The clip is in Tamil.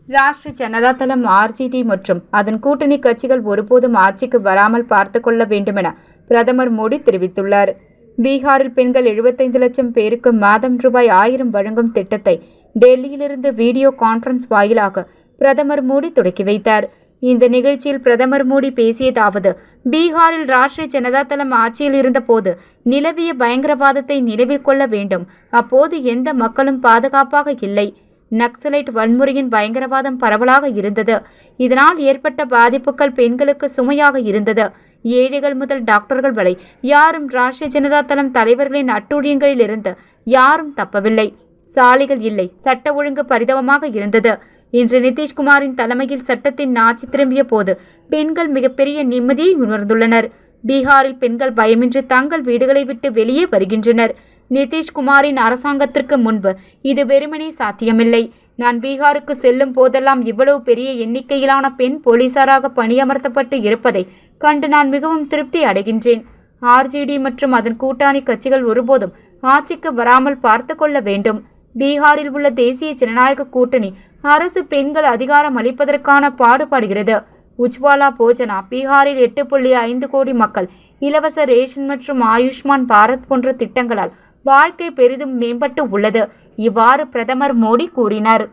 ராஷ்டிரிய ஜனதா தளம் ஆர்ஜேடி மற்றும் அதன் கூட்டணி கட்சிகள் ஒருபோதும் ஆட்சிக்கு வராமல் பார்த்து கொள்ள வேண்டுமென பிரதமர் மோடி தெரிவித்துள்ளார். பீகாரில் பெண்கள் 75 லட்சம் பேருக்கு மாதம் ரூபாய் 1000 வழங்கும் திட்டத்தை டெல்லியிலிருந்து வீடியோ கான்பரன்ஸ் வாயிலாக பிரதமர் மோடி தொடக்கி வைத்தார். இந்த நிகழ்ச்சியில் பிரதமர் மோடி பேசியதாவது: பீகாரில் ராஷ்டிரிய ஜனதா தளம் ஆட்சியில் இருந்தபோது நிலவிய பயங்கரவாதத்தை நினைவில் கொள்ள வேண்டும். அப்போது எந்த மக்களும் பாதுகாப்பாக இல்லை. நக்சலைட் வன்முறையின் பயங்கரவாதம் பரவலாக இருந்தது. இதனால் ஏற்பட்ட பாதிப்புகள் பெண்களுக்கு சுமையாக இருந்தது. ஏழைகள் முதல் டாக்டர்கள் வரை யாரும் ராஷ்டிரிய ஜனதா தளம் தலைவர்களின் அட்டூழியங்களில் இருந்து யாரும் தப்பவில்லை. சாலைகள் இல்லை, சட்ட ஒழுங்கு பரிதாபமாக இருந்தது. இன்று நிதிஷ்குமாரின் தலைமையில் சட்டத்தின் ஆட்சி திரும்பிய போது பெண்கள் மிகப்பெரிய நிம்மதியை உணர்ந்துள்ளனர். பீகாரில் பெண்கள் பயமின்றி தங்கள் வீடுகளை விட்டு வெளியே வருகின்றனர். நிதிஷ்குமாரின் அரசாங்கத்திற்கு முன்பு இது வெறுமனே சாத்தியமில்லை. நான் பீகாருக்கு செல்லும் போதெல்லாம் இவ்வளவு பெரிய எண்ணிக்கையிலான பெண் போலீசாராக பணியமர்த்தப்பட்டு இருப்பதை கண்டு நான் மிகவும் திருப்தி அடைகின்றேன். ஆர்ஜேடி மற்றும் அதன் கூட்டணி கட்சிகள் ஒருபோதும் ஆட்சிக்கு வராமல் பார்த்து கொள்ள வேண்டும். பீகாரில் உள்ள தேசிய ஜனநாயக கூட்டணி அரசு பெண்கள் அதிகாரம் அளிப்பதற்கான பாடுபடுகிறது. உஜ்வாலா போஜனா, பீகாரில் 8.5 கோடி மக்கள் இலவச ரேஷன் மற்றும் ஆயுஷ்மான் பாரத் போன்ற திட்டங்களால் வாழ்க்கை பெரிதும் மேம்பட்டு உள்ளது. இவ்வாறு பிரதமர் மோடி கூறினார்.